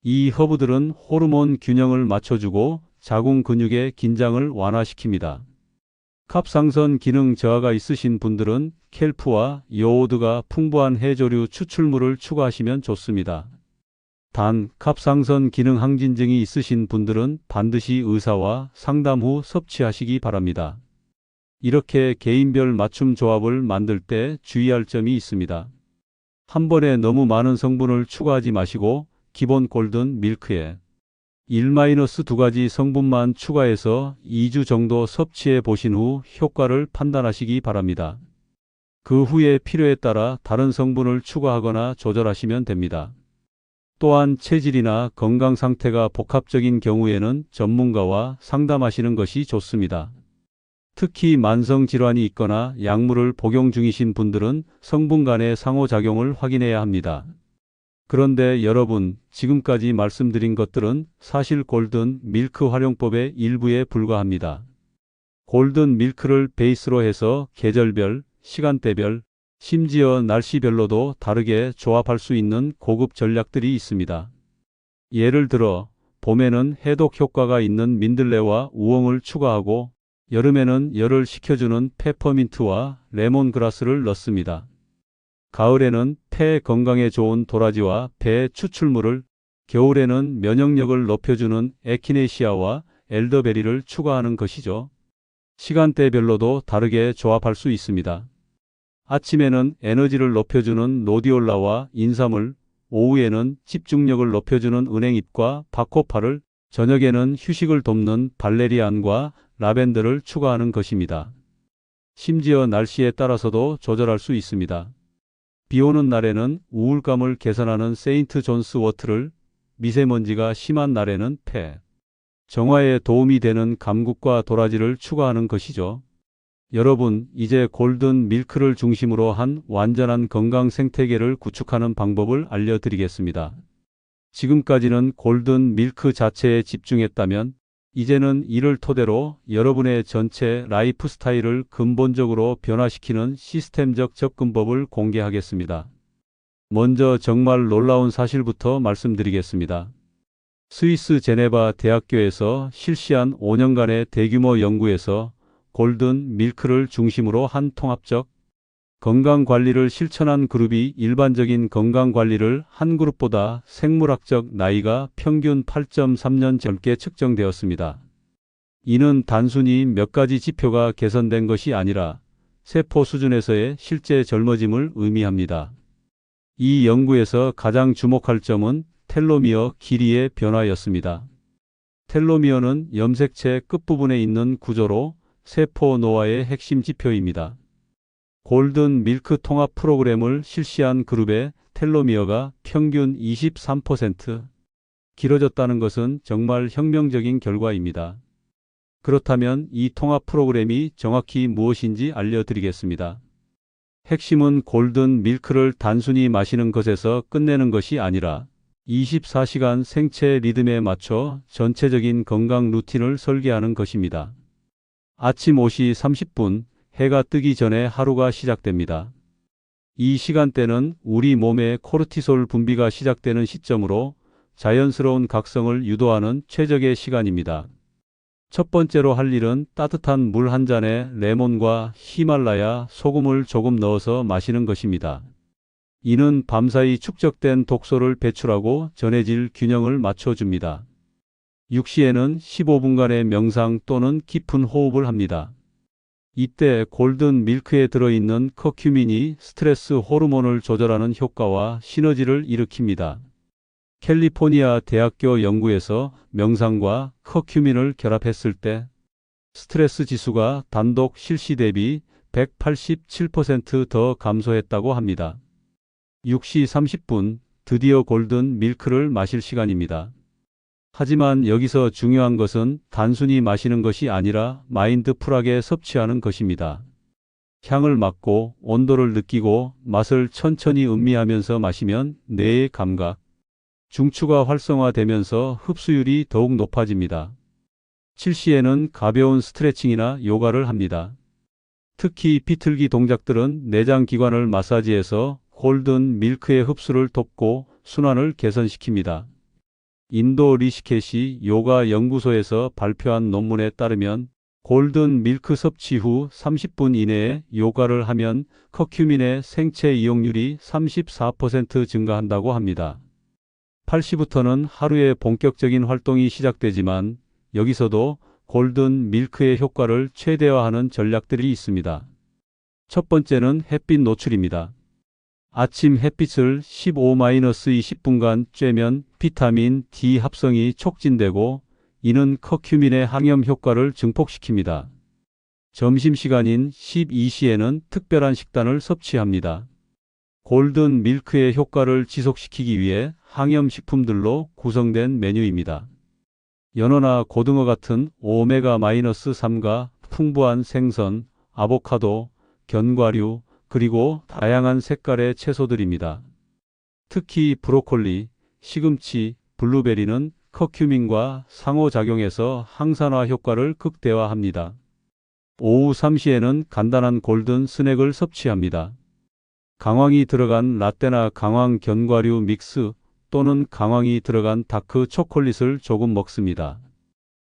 Speaker 1: 이 허브들은 호르몬 균형을 맞춰주고 자궁 근육의 긴장을 완화시킵니다. 갑상선 기능 저하가 있으신 분들은 켈프와 요오드가 풍부한 해조류 추출물을 추가하시면 좋습니다. 단, 갑상선 기능 항진증이 있으신 분들은 반드시 의사와 상담 후 섭취하시기 바랍니다. 이렇게 개인별 맞춤 조합을 만들 때 주의할 점이 있습니다. 한 번에 너무 많은 성분을 추가하지 마시고 기본 골든 밀크에 1-2가지 성분만 추가해서 2주 정도 섭취해 보신 후 효과를 판단하시기 바랍니다. 그 후에 필요에 따라 다른 성분을 추가하거나 조절하시면 됩니다. 또한 체질이나 건강 상태가 복합적인 경우에는 전문가와 상담하시는 것이 좋습니다. 특히 만성질환이 있거나 약물을 복용 중이신 분들은 성분 간의 상호작용을 확인해야 합니다. 그런데 여러분, 지금까지 말씀드린 것들은 사실 골든 밀크 활용법의 일부에 불과합니다. 골든 밀크를 베이스로 해서 계절별, 시간대별, 심지어 날씨별로도 다르게 조합할 수 있는 고급 전략들이 있습니다. 예를 들어, 봄에는 해독 효과가 있는 민들레와 우엉을 추가하고 여름에는 열을 식혀주는 페퍼민트와 레몬그라스를 넣습니다. 가을에는 폐 건강에 좋은 도라지와 배 추출물을, 겨울에는 면역력을 높여주는 에키네시아와 엘더베리를 추가하는 것이죠. 시간대별로도 다르게 조합할 수 있습니다. 아침에는 에너지를 높여주는 노디올라와 인삼을, 오후에는 집중력을 높여주는 은행잎과 바코파를, 저녁에는 휴식을 돕는 발레리안과 라벤더를 추가하는 것입니다. 심지어 날씨에 따라서도 조절할 수 있습니다. 비 오는 날에는 우울감을 개선하는 세인트 존스 워트를, 미세먼지가 심한 날에는 폐 정화에 도움이 되는 감국과 도라지를 추가하는 것이죠. 여러분, 이제 골든 밀크를 중심으로 한 완전한 건강 생태계를 구축하는 방법을 알려드리겠습니다. 지금까지는 골든 밀크 자체에 집중했다면 이제는 이를 토대로 여러분의 전체 라이프 스타일을 근본적으로 변화시키는 시스템적 접근법을 공개하겠습니다. 먼저 정말 놀라운 사실부터 말씀드리겠습니다. 스위스 제네바 대학교에서 실시한 5년간의 대규모 연구에서 골든 밀크를 중심으로 한 통합적 건강관리를 실천한 그룹이 일반적인 건강관리를 한 그룹보다 생물학적 나이가 평균 8.3년 젊게 측정되었습니다. 이는 단순히 몇 가지 지표가 개선된 것이 아니라 세포 수준에서의 실제 젊어짐을 의미합니다. 이 연구에서 가장 주목할 점은 텔로미어 길이의 변화였습니다. 텔로미어는 염색체 끝부분에 있는 구조로 세포 노화의 핵심 지표입니다. 골든 밀크 통합 프로그램을 실시한 그룹의 텔로미어가 평균 23% 길어졌다는 것은 정말 혁명적인 결과입니다. 그렇다면 이 통합 프로그램이 정확히 무엇인지 알려드리겠습니다. 핵심은 골든 밀크를 단순히 마시는 것에서 끝내는 것이 아니라 24시간 생체 리듬에 맞춰 전체적인 건강 루틴을 설계하는 것입니다. 아침 5시 30분, 해가 뜨기 전에 하루가 시작됩니다. 이 시간대는 우리 몸의 코르티솔 분비가 시작되는 시점으로 자연스러운 각성을 유도하는 최적의 시간입니다. 첫 번째로 할 일은 따뜻한 물 한 잔에 레몬과 히말라야 소금을 조금 넣어서 마시는 것입니다. 이는 밤사이 축적된 독소를 배출하고 전해질 균형을 맞춰줍니다. 6시에는 15분간의 명상 또는 깊은 호흡을 합니다. 이때 골든 밀크에 들어있는 커큐민이 스트레스 호르몬을 조절하는 효과와 시너지를 일으킵니다. 캘리포니아 대학교 연구에서 명상과 커큐민을 결합했을 때 스트레스 지수가 단독 실시 대비 187% 더 감소했다고 합니다. 6시 30분, 드디어 골든 밀크를 마실 시간입니다. 하지만 여기서 중요한 것은 단순히 마시는 것이 아니라 마인드풀하게 섭취하는 것입니다. 향을 맡고 온도를 느끼고 맛을 천천히 음미하면서 마시면 뇌의 감각, 중추가 활성화되면서 흡수율이 더욱 높아집니다. 7시에는 가벼운 스트레칭이나 요가를 합니다. 특히 비틀기 동작들은 내장 기관을 마사지해서 골든 밀크의 흡수를 돕고 순환을 개선시킵니다. 인도 리시케시 요가 연구소에서 발표한 논문에 따르면 골든 밀크 섭취 후 30분 이내에 요가를 하면 커큐민의 생체 이용률이 34% 증가한다고 합니다. 8시부터는 하루의 본격적인 활동이 시작되지만 여기서도 골든 밀크의 효과를 최대화하는 전략들이 있습니다. 첫 번째는 햇빛 노출입니다. 아침 햇빛을 15-20분간 쬐면 비타민 D 합성이 촉진되고 이는 커큐민의 항염 효과를 증폭시킵니다. 점심시간인 12시에는 특별한 식단을 섭취합니다. 골든 밀크의 효과를 지속시키기 위해 항염 식품들로 구성된 메뉴입니다. 연어나 고등어 같은 오메가-3가 풍부한 생선, 아보카도, 견과류, 그리고 다양한 색깔의 채소들입니다. 특히 브로콜리, 시금치, 블루베리는 커큐민과 상호작용해서 항산화 효과를 극대화합니다. 오후 3시에는 간단한 골든 스낵을 섭취합니다. 강황이 들어간 라떼나 강황 견과류 믹스 또는 강황이 들어간 다크 초콜릿을 조금 먹습니다.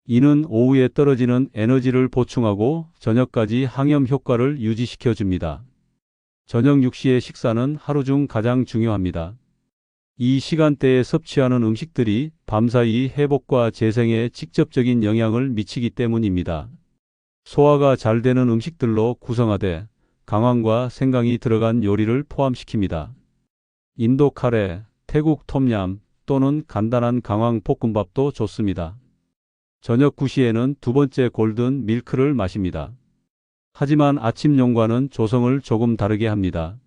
Speaker 1: 이는 오후에 떨어지는 에너지를 보충하고 저녁까지 항염 효과를 유지시켜 줍니다. 저녁 6시의 식사는 하루 중 가장 중요합니다. 이 시간대에 섭취하는 음식들이 밤사이 회복과 재생에 직접적인 영향을 미치기 때문입니다. 소화가 잘 되는 음식들로 구성하되 강황과 생강이 들어간 요리를 포함시킵니다. 인도 카레, 태국 톰얌 또는 간단한 강황 볶음밥도 좋습니다. 저녁 9시에는 두 번째 골든 밀크를 마십니다. 하지만 아침용과는 조성을 조금 다르게 합니다.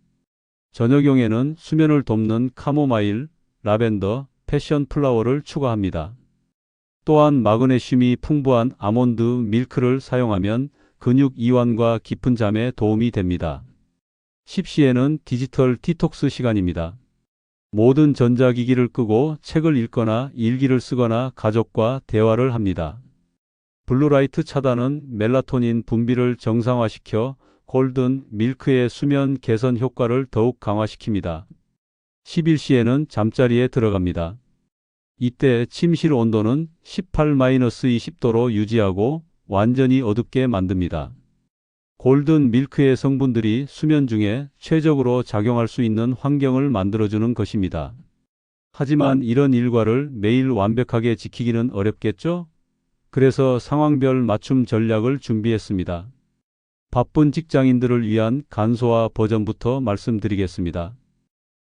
Speaker 1: 저녁용에는 수면을 돕는 카모마일, 라벤더, 패션 플라워를 추가합니다. 또한 마그네슘이 풍부한 아몬드 밀크를 사용하면 근육 이완과 깊은 잠에 도움이 됩니다. 10시에는 디지털 디톡스 시간입니다. 모든 전자기기를 끄고 책을 읽거나 일기를 쓰거나 가족과 대화를 합니다. 블루라이트 차단은 멜라토닌 분비를 정상화시켜 골든 밀크의 수면 개선 효과를 더욱 강화시킵니다. 11시에는 잠자리에 들어갑니다. 이때 침실 온도는 18-20도로 유지하고 완전히 어둡게 만듭니다. 골든 밀크의 성분들이 수면 중에 최적으로 작용할 수 있는 환경을 만들어주는 것입니다. 하지만 이런 일과를 매일 완벽하게 지키기는 어렵겠죠? 그래서 상황별 맞춤 전략을 준비했습니다. 바쁜 직장인들을 위한 간소화 버전부터 말씀드리겠습니다.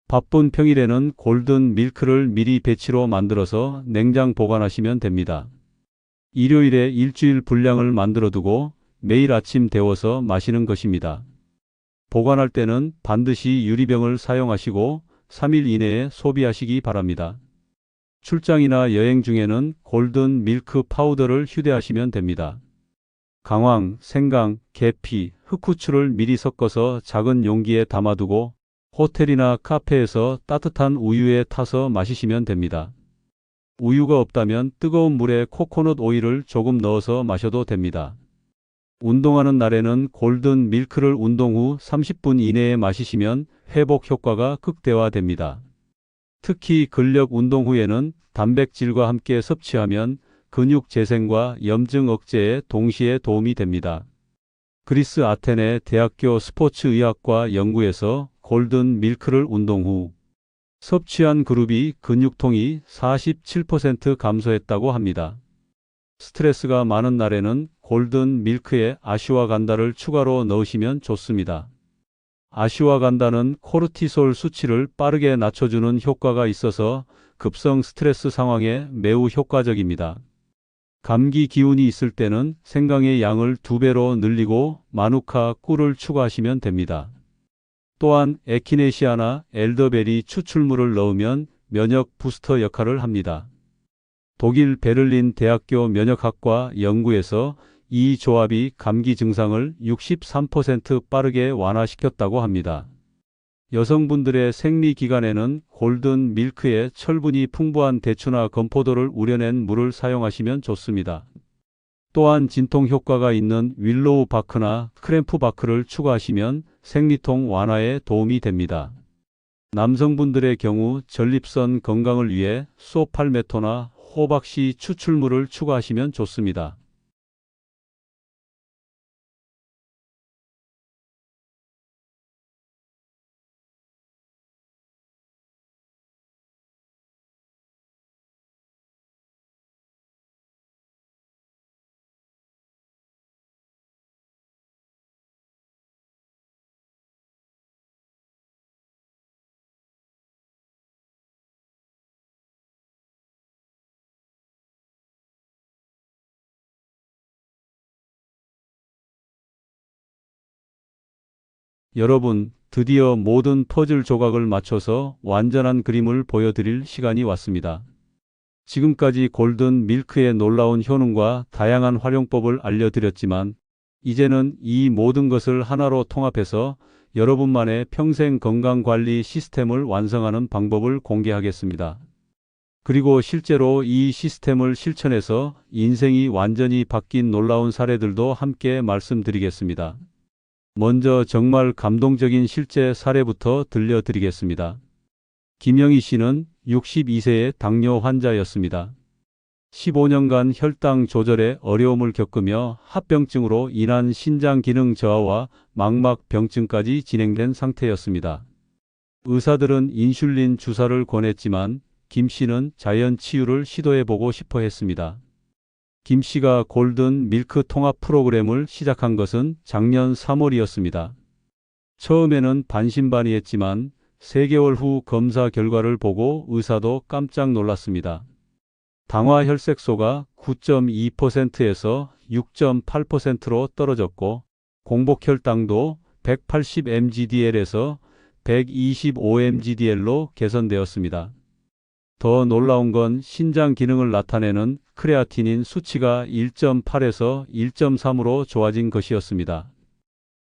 Speaker 1: 바쁜 평일에는 골든 밀크를 미리 배치로 만들어서 냉장 보관하시면 됩니다. 일요일에 일주일 분량을 만들어 두고 매일 아침 데워서 마시는 것입니다. 보관할 때는 반드시 유리병을 사용하시고 3일 이내에 소비하시기 바랍니다. 출장이나 여행 중에는 골든 밀크 파우더를 휴대하시면 됩니다. 강황, 생강, 계피, 흑후추를 미리 섞어서 작은 용기에 담아두고 호텔이나 카페에서 따뜻한 우유에 타서 마시시면 됩니다. 우유가 없다면 뜨거운 물에 코코넛 오일을 조금 넣어서 마셔도 됩니다. 운동하는 날에는 골든 밀크를 운동 후 30분 이내에 마시시면 회복 효과가 극대화됩니다. 특히 근력 운동 후에는 단백질과 함께 섭취하면 근육 재생과 염증 억제에 동시에 도움이 됩니다. 그리스 아테네 대학교 스포츠의학과 연구에서 골든 밀크를 운동 후 섭취한 그룹이 근육통이 47% 감소했다고 합니다. 스트레스가 많은 날에는 골든 밀크에 아슈와간다를 추가로 넣으시면 좋습니다. 아슈와간다는 코르티솔 수치를 빠르게 낮춰주는 효과가 있어서 급성 스트레스 상황에 매우 효과적입니다. 감기 기운이 있을 때는 생강의 양을 2배로 늘리고 마누카 꿀을 추가하시면 됩니다. 또한 에키네시아나 엘더베리 추출물을 넣으면 면역 부스터 역할을 합니다. 독일 베를린 대학교 면역학과 연구에서 이 조합이 감기 증상을 63% 빠르게 완화시켰다고 합니다. 여성분들의 생리기간에는 골든 밀크에 철분이 풍부한 대추나 건포도를 우려낸 물을 사용하시면 좋습니다. 또한 진통 효과가 있는 윌로우 바크나 크램프 바크를 추가하시면 생리통 완화에 도움이 됩니다. 남성분들의 경우 전립선 건강을 위해 소팔메토나 호박씨 추출물을 추가하시면 좋습니다. 여러분, 드디어 모든 퍼즐 조각을 맞춰서 완전한 그림을 보여드릴 시간이 왔습니다. 지금까지 골든 밀크의 놀라운 효능과 다양한 활용법을 알려드렸지만, 이제는 이 모든 것을 하나로 통합해서 여러분만의 평생 건강관리 시스템을 완성하는 방법을 공개하겠습니다. 그리고 실제로 이 시스템을 실천해서 인생이 완전히 바뀐 놀라운 사례들도 함께 말씀드리겠습니다. 먼저 정말 감동적인 실제 사례부터 들려드리겠습니다. 김영희 씨는 62세의 당뇨 환자였습니다. 15년간 혈당 조절에 어려움을 겪으며 합병증으로 인한 신장 기능 저하와 망막병증까지 진행된 상태였습니다. 의사들은 인슐린 주사를 권했지만 김 씨는 자연 치유를 시도해보고 싶어 했습니다. 김 씨가 골든 밀크 통합 프로그램을 시작한 것은 작년 3월이었습니다. 처음에는 반신반의했지만 3개월 후 검사 결과를 보고 의사도 깜짝 놀랐습니다. 당화 혈색소가 9.2%에서 6.8%로 떨어졌고 공복 혈당도 180mgdl에서 125mgdl로 개선되었습니다. 더 놀라운 건 신장 기능을 나타내는 크레아티닌 수치가 1.8에서 1.3으로 좋아진 것이었습니다.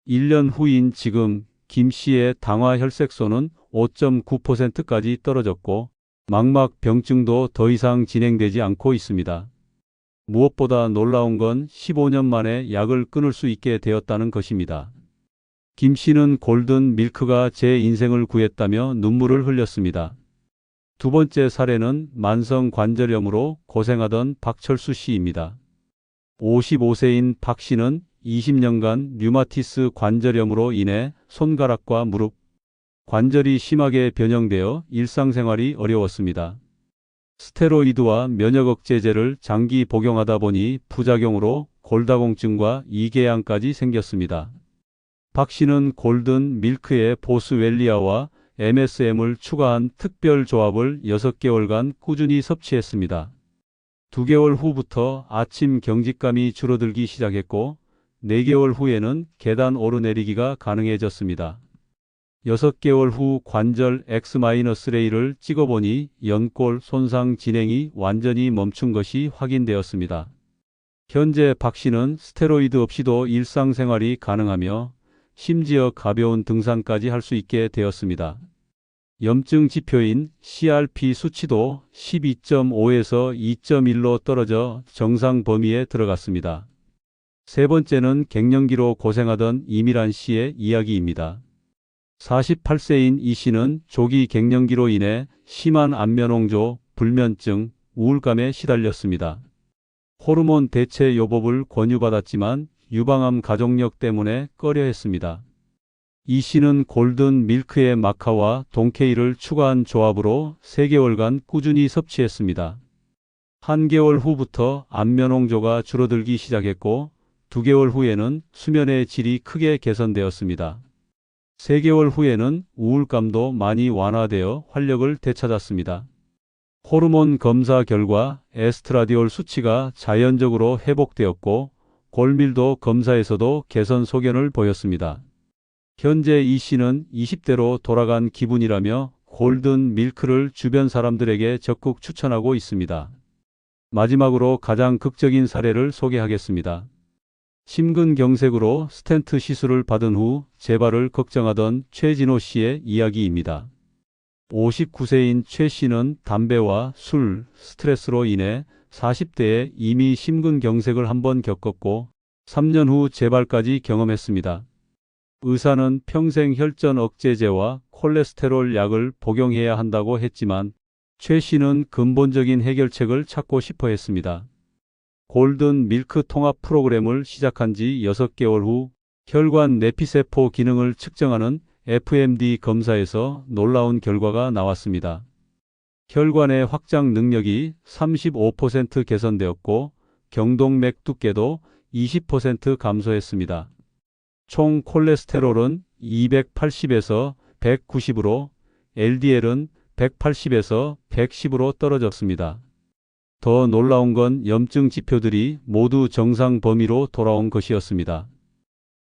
Speaker 1: 1년 후인 지금 김 씨의 당화 혈색소는 5.9%까지 떨어졌고 망막 병증도 더 이상 진행되지 않고 있습니다. 무엇보다 놀라운 건 15년 만에 약을 끊을 수 있게 되었다는 것입니다. 김 씨는 골든 밀크가 제 인생을 구했다며 눈물을 흘렸습니다. 두 번째 사례는 만성 관절염으로 고생하던 박철수 씨입니다. 55세인 박 씨는 20년간 류마티스 관절염으로 인해 손가락과 무릎, 관절이 심하게 변형되어 일상생활이 어려웠습니다. 스테로이드와 면역억제제를 장기 복용하다 보니 부작용으로 골다공증과 이궤양까지 생겼습니다. 박 씨는 골든 밀크에 보스웰리아와 MSM을 추가한 특별 조합을 6개월간 꾸준히 섭취했습니다. 2개월 후부터 아침 경직감이 줄어들기 시작했고 4개월 후에는 계단 오르내리기가 가능해졌습니다. 6개월 후 관절 X-레이를 찍어보니 연골 손상 진행이 완전히 멈춘 것이 확인되었습니다. 현재 박 씨는 스테로이드 없이도 일상생활이 가능하며 심지어 가벼운 등산까지 할 수 있게 되었습니다. 염증 지표인 CRP 수치도 12.5에서 2.1로 떨어져 정상 범위에 들어갔습니다. 세 번째는 갱년기로 고생하던 이미란 씨의 이야기입니다. 48세인 이 씨는 조기 갱년기로 인해 심한 안면홍조, 불면증, 우울감에 시달렸습니다. 호르몬 대체 요법을 권유받았지만 유방암 가족력 때문에 꺼려했습니다. 이 씨는 골든 밀크의 마카와 동케이를 추가한 조합으로 3개월간 꾸준히 섭취했습니다. 한 개월 후부터 안면홍조가 줄어들기 시작했고 2개월 후에는 수면의 질이 크게 개선되었습니다. 3개월 후에는 우울감도 많이 완화되어 활력을 되찾았습니다. 호르몬 검사 결과 에스트라디올 수치가 자연적으로 회복되었고 골밀도 검사에서도 개선 소견을 보였습니다. 현재 이 씨는 20대로 돌아간 기분이라며 골든 밀크를 주변 사람들에게 적극 추천하고 있습니다. 마지막으로 가장 극적인 사례를 소개하겠습니다. 심근경색으로 스텐트 시술을 받은 후 재발을 걱정하던 최진호 씨의 이야기입니다. 59세인 최 씨는 담배와 술, 스트레스로 인해 40대에 이미 심근경색을 한번 겪었고 3년 후 재발까지 경험했습니다. 의사는 평생 혈전 억제제와 콜레스테롤 약을 복용해야 한다고 했지만 최 씨는 근본적인 해결책을 찾고 싶어 했습니다. 골든 밀크 통합 프로그램을 시작한 지 6개월 후 혈관 내피세포 기능을 측정하는 FMD 검사에서 놀라운 결과가 나왔습니다. 혈관의 확장 능력이 35% 개선되었고 경동맥 두께도 20% 감소했습니다. 총 콜레스테롤은 280에서 190으로 LDL은 180에서 110으로 떨어졌습니다. 더 놀라운 건 염증 지표들이 모두 정상 범위로 돌아온 것이었습니다.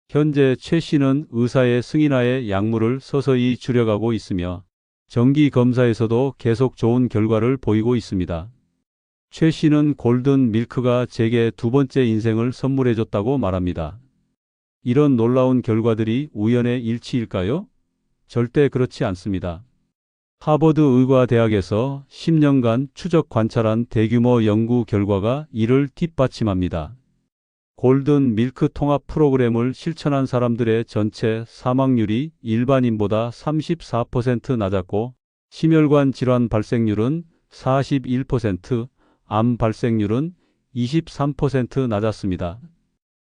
Speaker 1: 현재 최 씨는 의사의 승인하에 약물을 서서히 줄여가고 있으며 정기 검사에서도 계속 좋은 결과를 보이고 있습니다. 최 씨는 골든 밀크가 제게 2번째 인생을 선물해줬다고 말합니다. 이런 놀라운 결과들이 우연의 일치일까요? 절대 그렇지 않습니다. 하버드 의과대학에서 10년간 추적 관찰한 대규모 연구 결과가 이를 뒷받침합니다. 골든 밀크 통합 프로그램을 실천한 사람들의 전체 사망률이 일반인보다 34% 낮았고 심혈관 질환 발생률은 41%, 암 발생률은 23% 낮았습니다.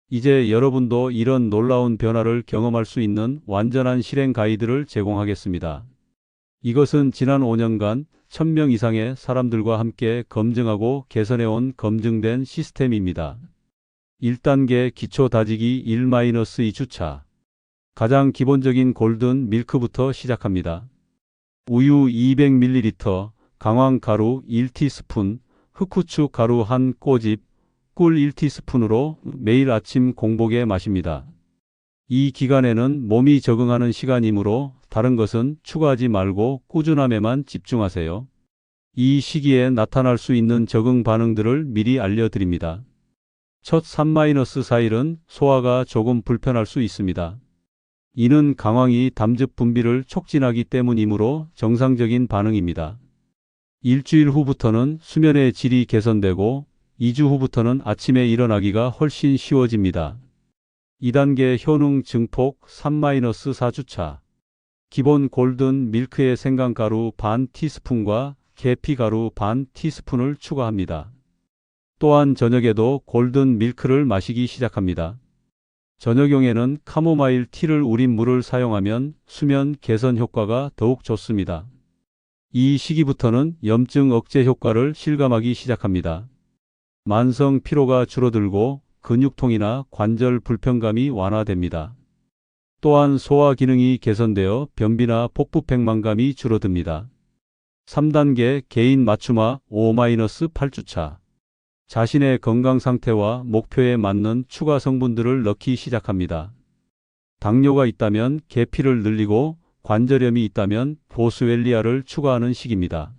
Speaker 1: 이제 여러분도 이런 놀라운 변화를 경험할 수 있는 완전한 실행 가이드를 제공하겠습니다. 이것은 지난 5년간 1000명 이상의 사람들과 함께 검증하고 개선해온 검증된 시스템입니다. 1단계 기초 다지기 1-2주차. 가장 기본적인 골든 밀크부터 시작합니다. 우유 200ml, 강황 가루 1티스푼, 흑후추 가루 1꼬집, 꿀 1티스푼으로 매일 아침 공복에 마십니다. 이 기간에는 몸이 적응하는 시간이므로 다른 것은 추가하지 말고 꾸준함에만 집중하세요. 이 시기에 나타날 수 있는 적응 반응들을 미리 알려드립니다. 첫 3-4일은 소화가 조금 불편할 수 있습니다. 이는 강황이 담즙 분비를 촉진하기 때문이므로 정상적인 반응입니다. 일주일 후부터는 수면의 질이 개선되고 2주 후부터는 아침에 일어나기가 훨씬 쉬워집니다. 2단계 효능 증폭 3-4주차. 기본 골든 밀크에 생강가루 반 티스푼과 계피가루 반 티스푼을 추가합니다. 또한 저녁에도 골든 밀크를 마시기 시작합니다. 저녁용에는 카모마일 티를 우린 물을 사용하면 수면 개선 효과가 더욱 좋습니다. 이 시기부터는 염증 억제 효과를 실감하기 시작합니다. 만성 피로가 줄어들고 근육통이나 관절 불편감이 완화됩니다. 또한 소화 기능이 개선되어 변비나 복부 팽만감이 줄어듭니다. 3단계 개인 맞춤화 5-8주차. 자신의 건강 상태와 목표에 맞는 추가 성분들을 넣기 시작합니다. 당뇨가 있다면 계피를 늘리고 관절염이 있다면 보스웰리아를 추가하는 시기입니다.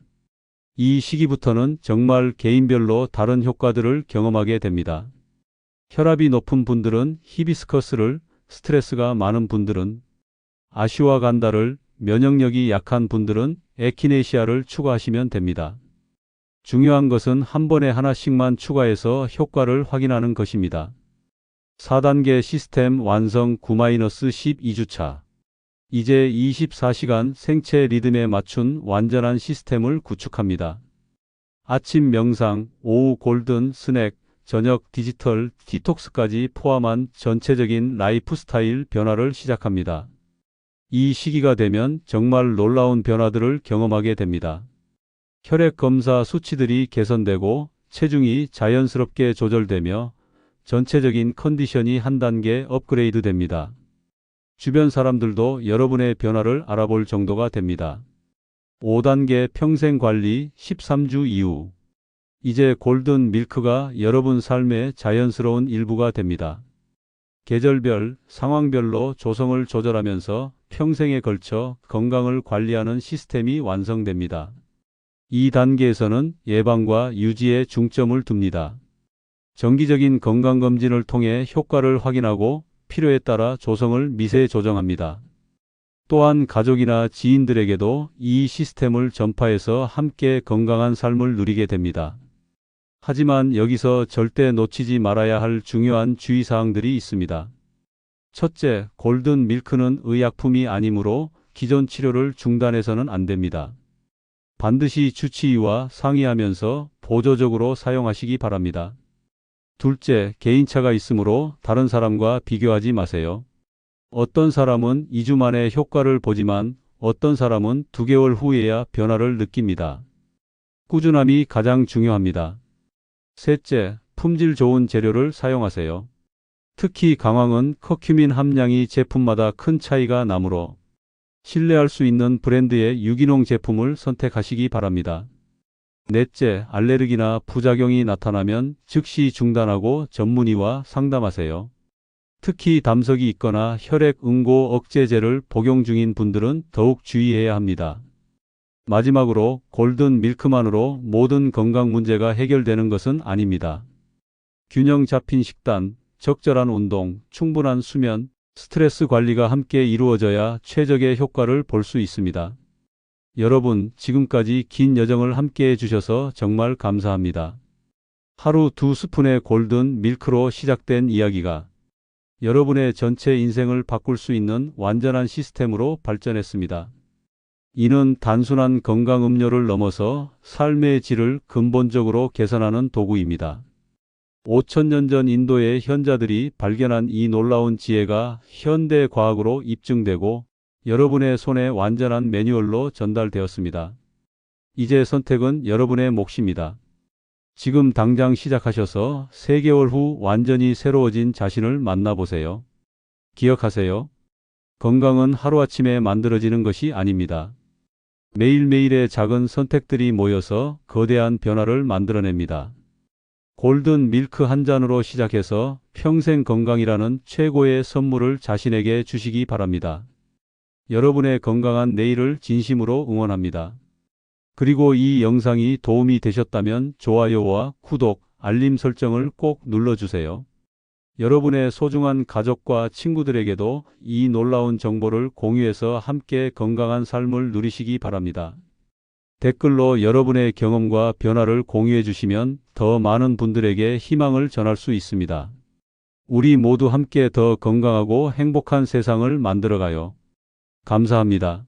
Speaker 1: 이 시기부터는 정말 개인별로 다른 효과들을 경험하게 됩니다. 혈압이 높은 분들은 히비스커스를, 스트레스가 많은 분들은 아슈와간다를, 면역력이 약한 분들은 에키네시아를 추가하시면 됩니다. 중요한 것은 한 번에 하나씩만 추가해서 효과를 확인하는 것입니다. 4단계 시스템 완성 9-12주차. 이제 24시간 생체 리듬에 맞춘 완전한 시스템을 구축합니다. 아침 명상, 오후 골든 스낵, 저녁 디지털 디톡스까지 포함한 전체적인 라이프 스타일 변화를 시작합니다. 이 시기가 되면 정말 놀라운 변화들을 경험하게 됩니다. 혈액 검사 수치들이 개선되고 체중이 자연스럽게 조절되며 전체적인 컨디션이 한 단계 업그레이드 됩니다. 주변 사람들도 여러분의 변화를 알아볼 정도가 됩니다. 5단계 평생 관리 13주 이후. 이제 골든 밀크가 여러분 삶의 자연스러운 일부가 됩니다. 계절별, 상황별로 조성을 조절하면서 평생에 걸쳐 건강을 관리하는 시스템이 완성됩니다. 이 단계에서는 예방과 유지에 중점을 둡니다. 정기적인 건강검진을 통해 효과를 확인하고 필요에 따라 조성을 미세 조정합니다. 또한 가족이나 지인들에게도 이 시스템을 전파해서 함께 건강한 삶을 누리게 됩니다. 하지만 여기서 절대 놓치지 말아야 할 중요한 주의사항들이 있습니다. 첫째, 골든 밀크는 의약품이 아니므로 기존 치료를 중단해서는 안 됩니다. 반드시 주치의와 상의하면서 보조적으로 사용하시기 바랍니다. 둘째, 개인차가 있으므로 다른 사람과 비교하지 마세요. 어떤 사람은 2주 만에 효과를 보지만 어떤 사람은 2개월 후에야 변화를 느낍니다. 꾸준함이 가장 중요합니다. 셋째, 품질 좋은 재료를 사용하세요. 특히 강황은 커큐민 함량이 제품마다 큰 차이가 나므로 신뢰할 수 있는 브랜드의 유기농 제품을 선택하시기 바랍니다. 넷째, 알레르기나 부작용이 나타나면 즉시 중단하고 전문의와 상담하세요. 특히 담석이 있거나 혈액 응고 억제제를 복용 중인 분들은 더욱 주의해야 합니다. 마지막으로 골든 밀크만으로 모든 건강 문제가 해결되는 것은 아닙니다. 균형 잡힌 식단, 적절한 운동, 충분한 수면, 스트레스 관리가 함께 이루어져야 최적의 효과를 볼 수 있습니다. 여러분, 지금까지 긴 여정을 함께 해주셔서 정말 감사합니다. 하루 2스푼의 골든 밀크로 시작된 이야기가 여러분의 전체 인생을 바꿀 수 있는 완전한 시스템으로 발전했습니다. 이는 단순한 건강 음료를 넘어서 삶의 질을 근본적으로 개선하는 도구입니다. 5000년 전 인도의 현자들이 발견한 이 놀라운 지혜가 현대 과학으로 입증되고 여러분의 손에 완전한 매뉴얼로 전달되었습니다. 이제 선택은 여러분의 몫입니다. 지금 당장 시작하셔서 3개월 후 완전히 새로워진 자신을 만나보세요. 기억하세요. 건강은 하루아침에 만들어지는 것이 아닙니다. 매일매일의 작은 선택들이 모여서 거대한 변화를 만들어냅니다. 골든 밀크 한 잔으로 시작해서 평생 건강이라는 최고의 선물을 자신에게 주시기 바랍니다. 여러분의 건강한 내일을 진심으로 응원합니다. 그리고 이 영상이 도움이 되셨다면 좋아요와 구독, 알림 설정을 꼭 눌러주세요. 여러분의 소중한 가족과 친구들에게도 이 놀라운 정보를 공유해서 함께 건강한 삶을 누리시기 바랍니다. 댓글로 여러분의 경험과 변화를 공유해 주시면 더 많은 분들에게 희망을 전할 수 있습니다. 우리 모두 함께 더 건강하고 행복한 세상을 만들어가요. 감사합니다.